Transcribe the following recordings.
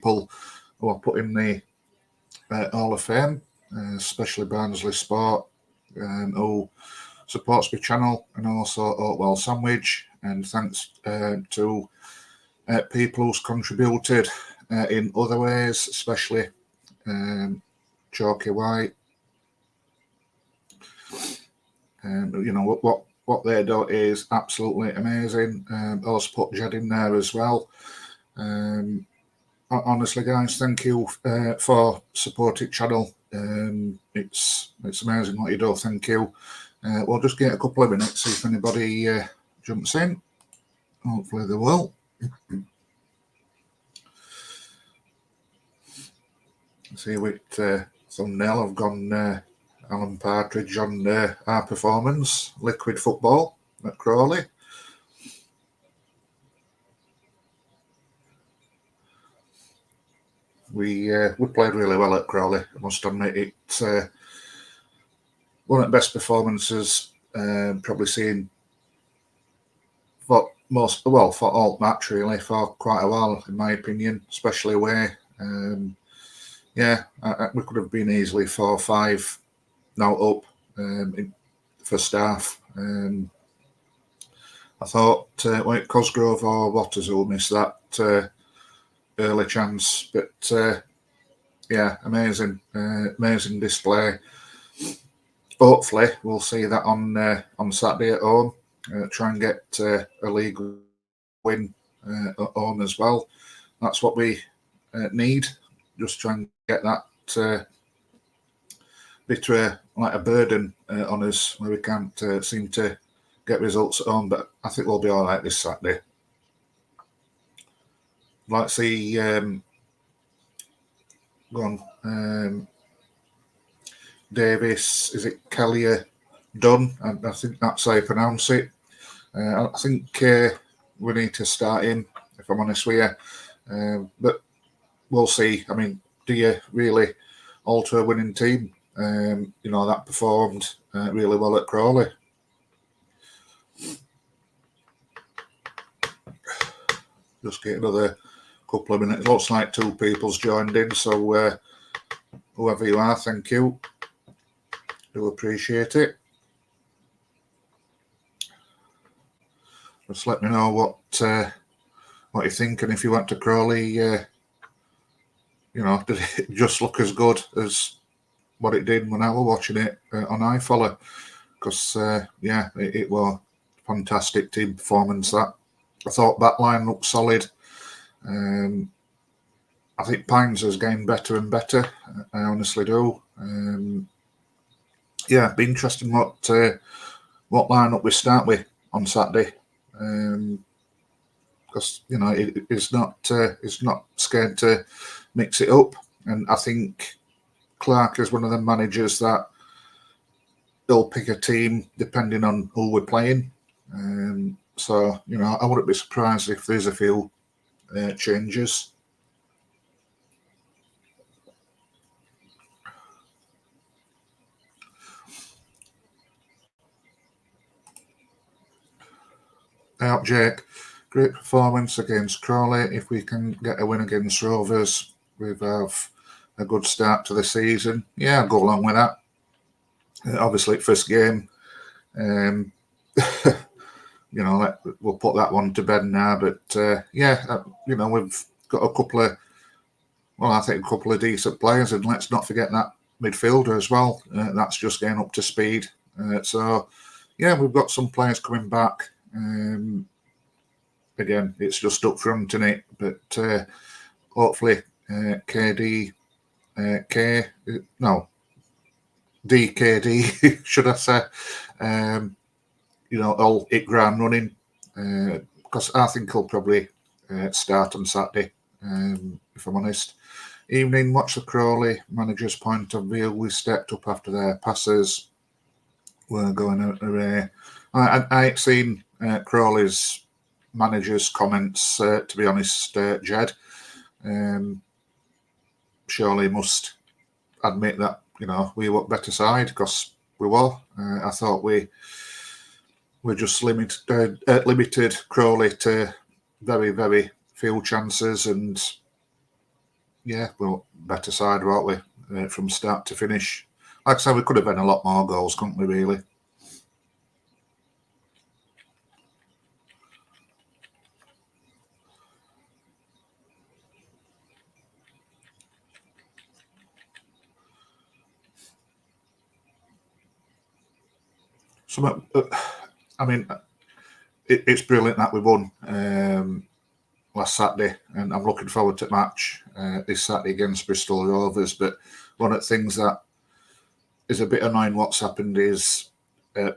people who are put in the Hall of Fame, especially Barnsley Sport, who supports my channel, and also Oakwell Sandwich. And thanks to people who's contributed in other ways, especially Chalky White. You know, what they do is absolutely amazing. Also put Jed in there as well. Honestly, guys, thank you for supporting channel. It's amazing what you do. Thank you. We'll just get a couple of minutes, see if anybody jumps in. Hopefully they will. See with thumbnail, I've gone Alan Partridge on our performance, Liquid Football at Crawley. We played really well at Crawley, I must admit. It's one of the best performances probably seen for all match really, for quite a while, in my opinion, especially away. Yeah, we could have been easily 4-5 now up for staff. I thought Cosgrove or Waters will miss that early chance, but yeah, amazing display. Hopefully we'll see that on Saturday at home. Try and get a league win at home as well. That's what we need. Just try and get that bit like a burden on us, where we can't seem to get results at home. But I think we'll be all right this Saturday. Let's see. Go on. Davis, is it Kelly Dunn? I think that's how you pronounce it. I think we need to start him, if I'm honest with you. But we'll see. I mean, do you really alter a winning team? You know, that performed really well at Crawley. Just get another couple of minutes. Looks like 2 people's joined in, so whoever you are, thank you. Do appreciate it. Just let me know what you think, and if you went to Crawley, you know, did it just look as good as what it did when I was watching it on iFollow? Because yeah, it was a fantastic team performance. That I thought that line looked solid. I think Pines has getting better and better. I honestly do. Yeah, it'd be interesting what lineup we start with on Saturday. Because you know it's not scared to mix it up, and I think Clark is one of the managers that he'll pick a team depending on who we're playing. So you know, I wouldn't be surprised if there's a few changes. Out, Jake. Great performance against Crawley. If we can get a win against Rovers, we've have a good start to the season. Yeah, I'll go along with that. Obviously, first game. You know, we'll put that one to bed now. But yeah, you know, we've got a couple of decent players, and let's not forget that midfielder as well. That's just getting up to speed. So yeah, we've got some players coming back. Again, it's just up front, isn't it? But hopefully, DKD, should I say? You know, I'll hit ground running, because I think he'll probably start on Saturday. If I'm honest. Evening, watch the Crawley manager's point of view. We stepped up after their passes were going away. I ain't seen Crawley's manager's comments, to be honest, Jed. Surely must admit that, you know, we were better side, because we were. I thought we just limited Crawley to very, very few chances, and yeah, well, better side, weren't we, from start to finish. Like I said, we could have had a lot more goals, couldn't we, really? So, I mean, it's brilliant that we won last Saturday, and I'm looking forward to the match this Saturday against Bristol Rovers. But one of the things that is a bit annoying what's happened is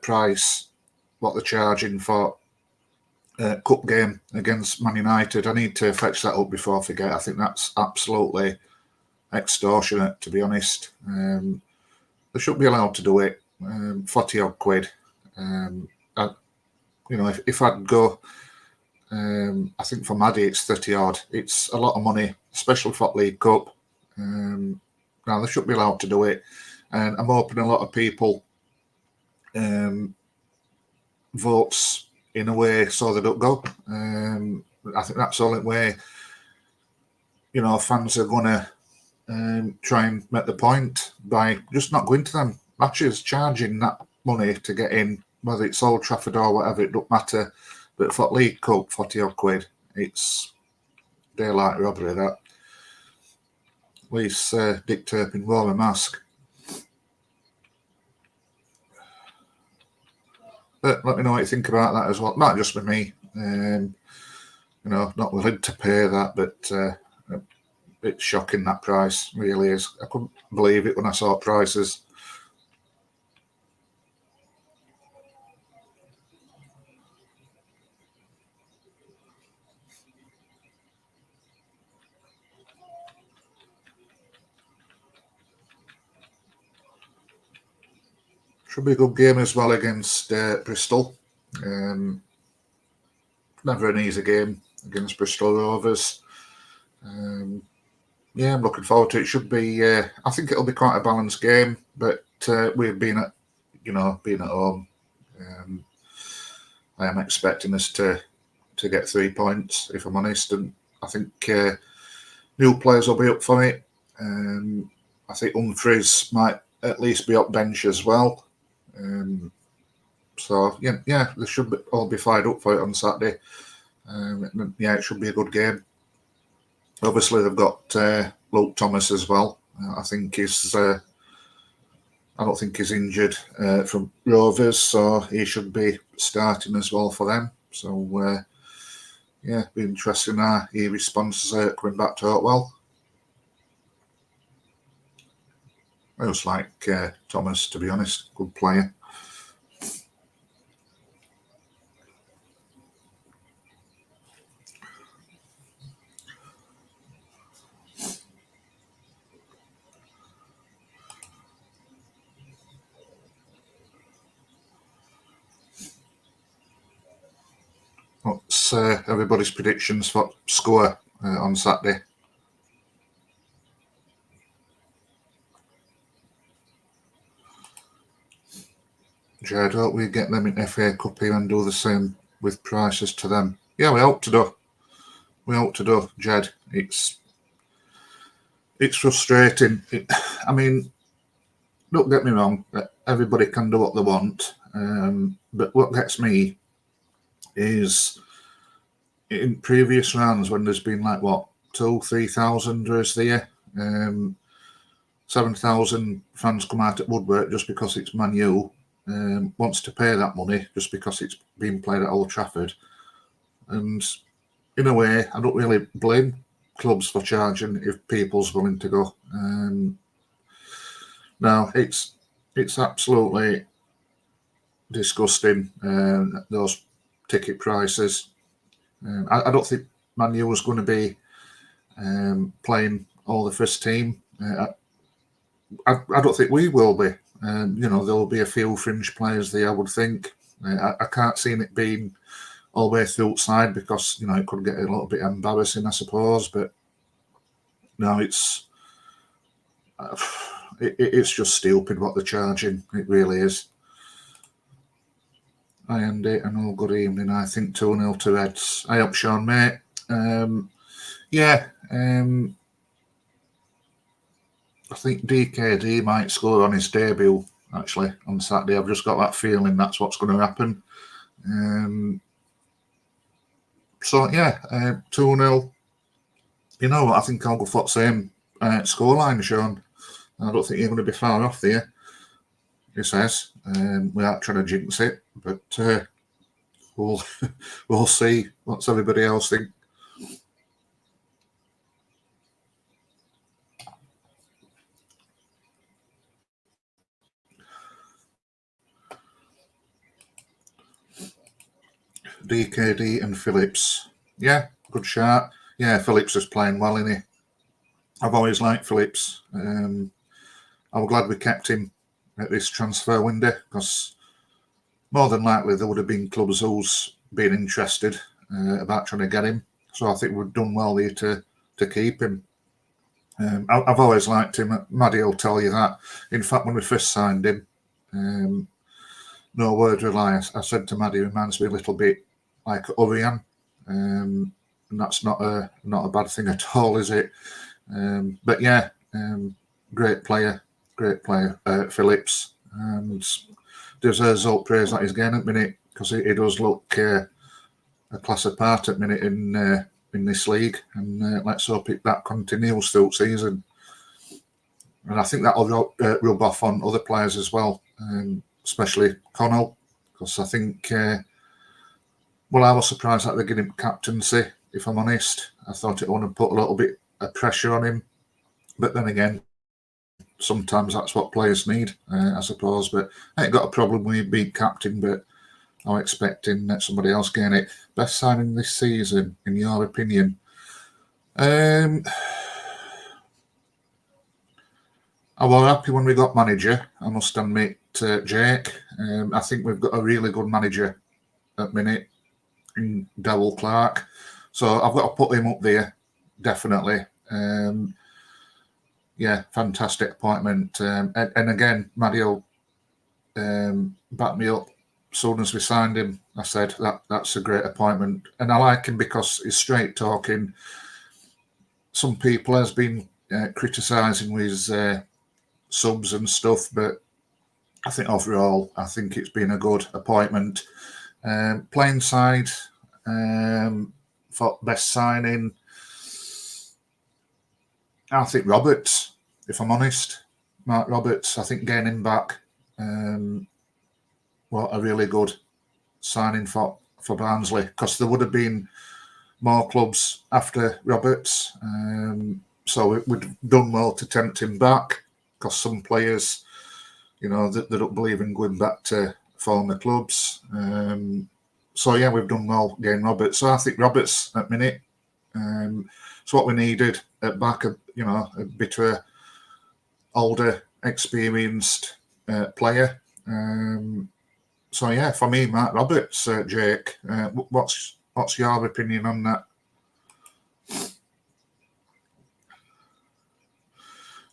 price, what they're charging for cup game against Man United. I need to fetch that up before I forget. I think that's absolutely extortionate, to be honest. They shouldn't be allowed to do it. 40 odd quid. If I'd go, I think for Maddie it's 30 odd. It's a lot of money, especially for League Cup. Now they shouldn't be allowed to do it. And I'm hoping a lot of people votes in a way so they don't go. I think that's the only way, fans are going to try and make the point by just not going to them matches, charging that money to get in, whether it's Old Trafford or whatever, it don't matter. But for League Cup, 40 odd quid, it's daylight robbery, that. At least Dick Turpin wore a mask. But let me know what you think about that as well. Not just with me, not willing to pay that, but it's shocking, that price, really is. I couldn't believe it when I saw prices. Should be a good game as well against Bristol. Never an easy game against Bristol Rovers. Yeah, I'm looking forward to it. Should be. I think it'll be quite a balanced game, but we've been at home. I am expecting us to get 3 points, if I'm honest, and I think new players will be up for it. I think Humphreys might at least be up bench as well. So yeah, they should all be fired up for it on Saturday. Yeah, it should be a good game. Obviously, they've got Luke Thomas as well. I think he's. I don't think he's injured from Rovers, so he should be starting as well for them. So yeah, be interesting how he responds coming back to Oakwell. I just like Thomas, to be honest, good player. What's everybody's predictions for score on Saturday? Jed, hope we get them in FA Cup here and do the same with prices to them. Yeah, we hope to do. We hope to do, Jed. It's frustrating. I mean, don't get me wrong. Everybody can do what they want, but what gets me is in previous rounds when there's been like 2,000-3,000 was there, 7,000 fans come out at woodwork just because it's Man U. Wants to pay that money just because it's being played at Old Trafford. And in a way, I don't really blame clubs for charging if people's willing to go. No, it's absolutely disgusting, those ticket prices. I don't think Man U was going to be playing all the first team. I don't think we will be. There'll be a few fringe players there, I would think. I can't see it being all the way through outside because, it could get a little bit embarrassing, I suppose. But no, it's just stupid what they're charging. It really is. Hi, Andy, and all good evening. I think 2-0 to Reds. I hope Sean, mate. Yeah. I think DKD might score on his debut, actually, on Saturday. I've just got that feeling that's what's going to happen. So, yeah, 2-0. You know what? I think I'll go for the same scoreline, Sean. I don't think you're going to be far off there, he says, without trying to jinx it. But we'll see. What's everybody else think? DKD and Phillips. Yeah, good shot. Yeah, Phillips is playing well, isn't he? I've always liked Phillips. I'm glad we kept him at this transfer window, because more than likely there would have been clubs who's been interested about trying to get him. So I think we've done well there to keep him. I've always liked him. Maddie will tell you that. In fact, when we first signed him, no word of a lie, I said to Maddie, he reminds me a little bit like Orion, and that's not a bad thing at all, is it? But yeah, great player, Phillips, and deserves all praise that he's getting at the minute, because he does look a class apart at the minute in this league, and let's hope that continues through the season. And I think that'll rub off on other players as well, especially Connell, because I think, I was surprised that they gave him captaincy, if I'm honest. I thought it would have put a little bit of pressure on him. But then again, sometimes that's what players need, I suppose. But I ain't got a problem with being captain, but I'm expecting somebody else getting it. Best signing this season, in your opinion? I was happy when we got manager, I must admit, Jake. I think we've got a really good manager at the minute in Darryl Clark. So I've got to put him up there, definitely. Yeah, fantastic appointment. And again, Maddie will back me up. As soon as we signed him, I said that's a great appointment. And I like him because he's straight talking. Some people has been criticising his subs and stuff, but I think overall, I think it's been a good appointment. Playing side, for best signing, I think Roberts, if I'm honest. Mark Roberts, I think getting him back, a really good signing for Barnsley, because there would have been more clubs after Roberts. So we'd done well to tempt him back, because some players, they don't believe in going back to former clubs. So yeah, we've done well getting Roberts. So I think Roberts at minute. It's what we needed at back, a bit of a older, experienced player. So yeah, for me, Mark Roberts, Jake. What's your opinion on that?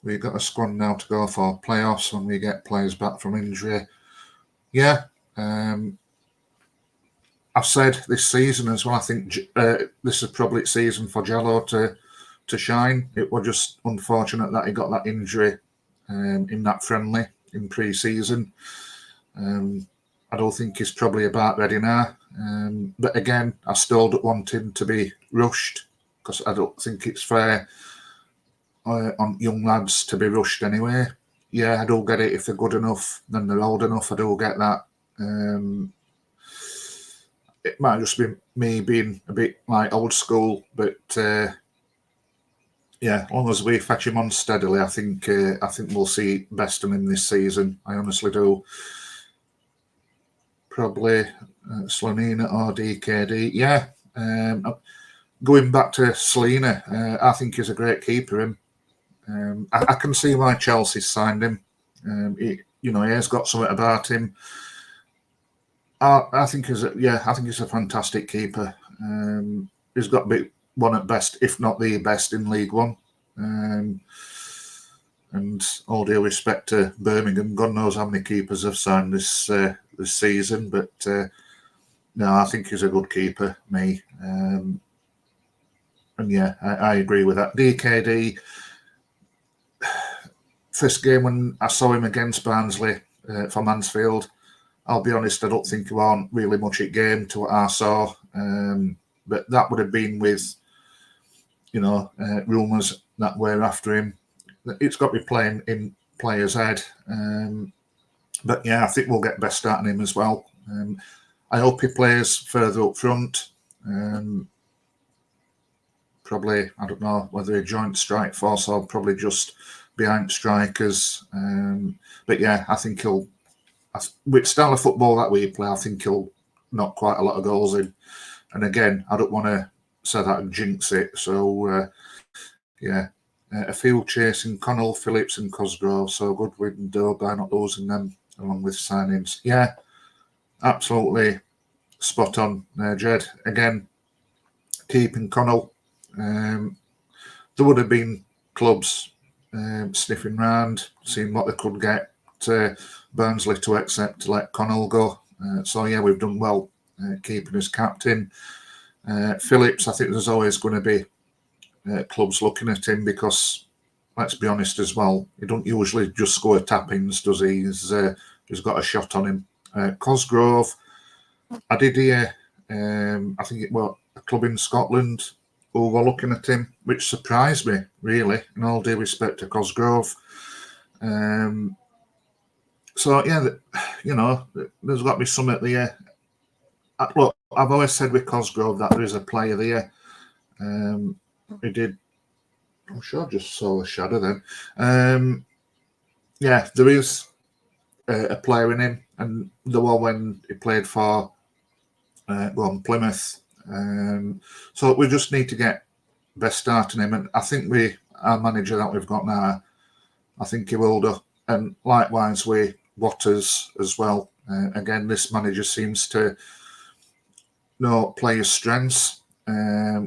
We've got a squad now to go for playoffs when we get players back from injury. Yeah, I've said this season as well. I think this is probably the season for Jello to shine. It was just unfortunate that he got that injury in that friendly in pre-season. I don't think he's probably about ready now. But again, I still don't want him to be rushed, because I don't think it's fair on young lads to be rushed anyway. Yeah, I do get it. If they're good enough, then they're old enough. I do get that. It might just be me being a bit like old school, but yeah, as long as we fetch him on steadily, I think we'll see best of him this season. I honestly do. Probably Slonina or DKD. Yeah, going back to Slonina, I think he's a great keeper. I can see why Chelsea signed him. He has got something about him. I think he's a fantastic keeper. He's got to be one at best, if not the best, in League One. And all due respect to Birmingham, God knows how many keepers have signed this season. But no, I think he's a good keeper, me. And yeah, I agree with that. DKD, first game when I saw him against Barnsley for Mansfield, I'll be honest, I don't think he wasn't really much at game to what I saw. But that would have been with, rumours that we're after him. It's got to be playing in players' head. But yeah, I think we'll get best out of him as well. I hope he plays further up front. Probably, I don't know whether a joint strike force or probably just behind strikers. But yeah, I think he'll, with style of football that we play, I think he'll knock quite a lot of goals in. And again, I don't want to say that and jinx it. So yeah, a field chasing Connell, Phillips, and Cosgrove. So good with Doe by not losing them along with signings. Yeah, absolutely spot on, Jed. Again, keeping Connell. There would have been clubs sniffing round, seeing what they could get Barnsley to accept to let Connell go. So yeah, we've done well keeping his captain. Phillips, I think there's always going to be clubs looking at him because, let's be honest as well, he don't usually just score tap-ins, does he? He's got a shot on him. Cosgrove, I did hear, I think it was a club in Scotland who were looking at him, which surprised me, really, in all due respect to Cosgrove. So, yeah, there's got to be something there. Look, I've always said with Cosgrove that there is a player there. He did, I'm sure I just saw a shadow then. Yeah, there is a player in him, and the one when he played for Plymouth. So we just need to get best start in him, and I think our manager that we've got now, I think he will do, and likewise with Waters as well. Again, this manager seems to know players' strengths,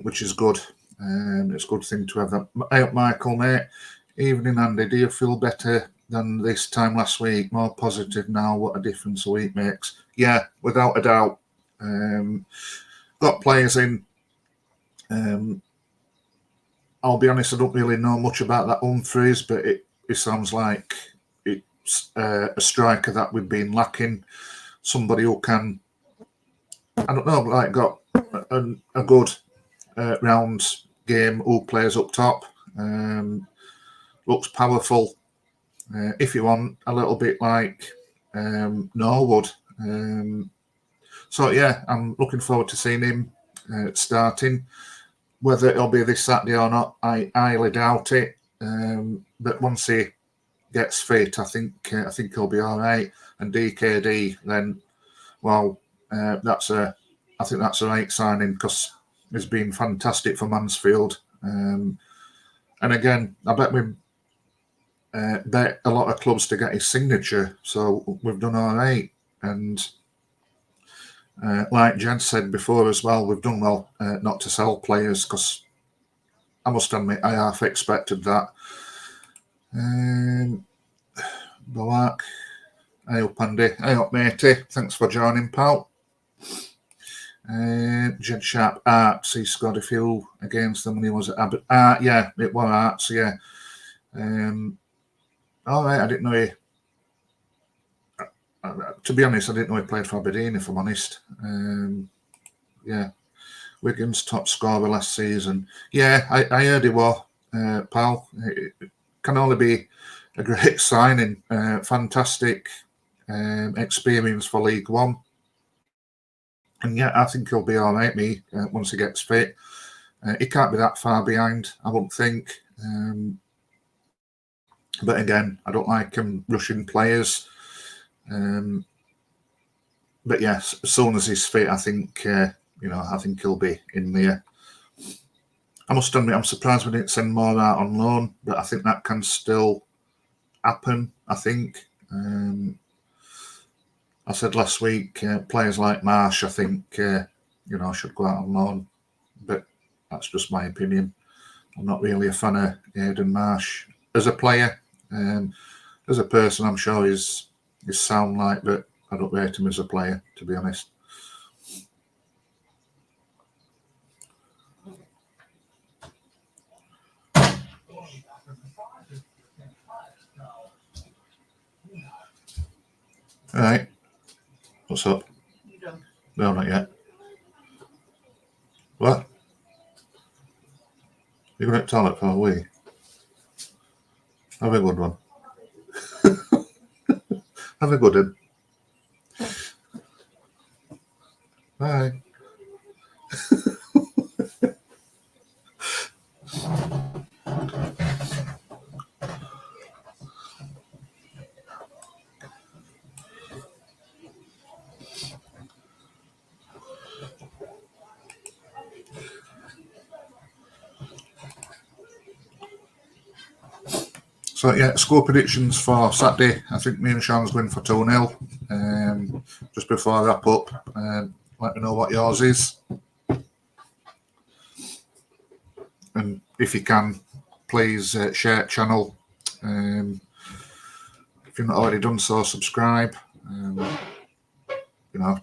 which is good. It's a good thing to have that. Hey up, Michael, mate. Evening, Andy. Do you feel better than this time last week? More positive now? What a difference a week makes. Yeah, without a doubt. Got players in. I'll be honest, I don't really know much about that Humphreys, but it sounds like it's a striker that we've been lacking. Somebody who can, I don't know, like got a good round game, who plays up top, looks powerful. If you want, a little bit like Norwood. So yeah, I'm looking forward to seeing him starting. Whether it'll be this Saturday or not, I highly doubt it. But once he gets fit, I think he'll be all right. And DKD, then, well, I think that's a right signing because he's been fantastic for Mansfield. And again, I bet we bet a lot of clubs to get his signature, so we've done all right. And like Jen said before as well, we've done well not to sell players because I must admit I half expected that. Balak, hey up Andy, hey up matey, thanks for joining, pal. Jed Sharp, Arts, he scored a few against them when he was at Abbott. Yeah, it was Arts, yeah. All right, I didn't know he. To be honest, I didn't know he played for Aberdeen, if I'm honest. Yeah, Wigan's top scorer last season. Yeah, I heard he was, pal. It can only be a great signing. Fantastic experience for League One. And yeah, I think he'll be all right, once he gets fit. He can't be that far behind, I wouldn't think. But again, I don't like him rushing players. But yes, as soon as he's fit, I think I think he'll be in there. I must admit, I'm surprised we didn't send more out on loan, but I think that can still happen. I think. I said last week, players like Marsh, I think should go out on loan, but that's just my opinion. I'm not really a fan of Aidan Marsh as a player. As a person, I'm sure he's sound like, but I don't rate him as a player, to be honest. Right. What's up? You done? No, not yet. What? You're going to toilet for a wee? Have a good one. Have a good one. Bye. So yeah, score predictions for Saturday. I think me and Sean's going for 2-0. Just before I wrap up, let me know what yours is. And if you can, please share channel. If you've not already done so, subscribe.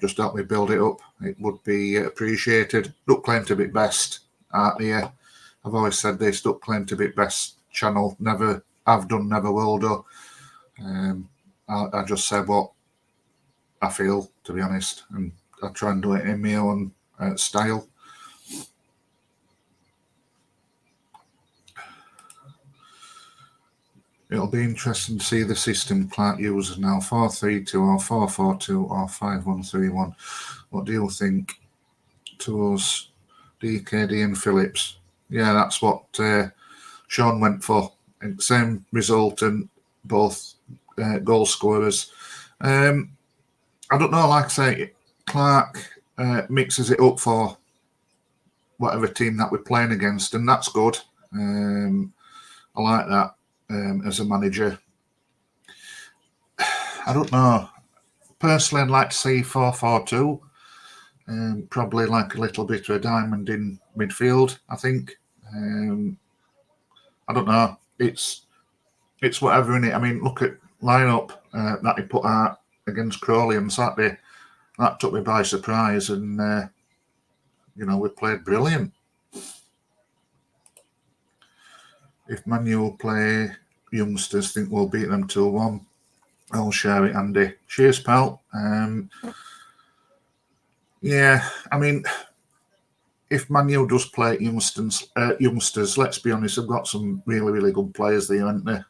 Just help me build it up. It would be appreciated. Don't claim to be best out here. I've always said this, don't claim to be best channel. Never have done, never will do. I just say what I feel, to be honest, and I try and do it in my own style. It'll be interesting to see the system Clark uses now, 4-3-2 or 4-4-2 or 5-1-3-1. What do you think? To us, DKD and Phillips. Yeah, that's what Sean went for. Same result and both goal scorers. I don't know, like I say, Clark mixes it up for whatever team that we're playing against, and that's good. I like that. As a manager, I don't know. Personally, I'd like to see 4-4-2. Probably like a little bit of a diamond in midfield, I think. I don't know. It's whatever in it. I mean, look at lineup that he put out against Crawley on Saturday. That took me by surprise, and we played brilliant. If Man U play youngsters, think we'll beat them 2-1. I'll share it, Andy. Cheers, pal. Yeah, I mean, if Man U does play youngsters, let's be honest, they've got some really, really good players there, haven't they?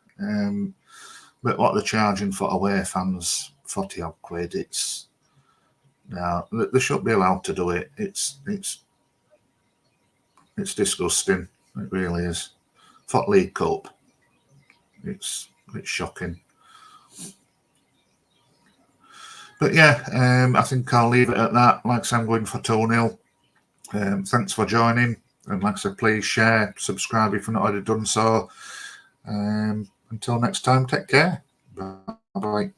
But what they're charging for away fans, 40 odd quid, they shouldn't be allowed to do it. It's disgusting. It really is. For League Cup, it's shocking. But yeah, I think I'll leave it at that. Like I said, I'm going for 2-0. Thanks for joining. And like I said, please share, subscribe if you've not already done so. Until next time, take care. Bye-bye.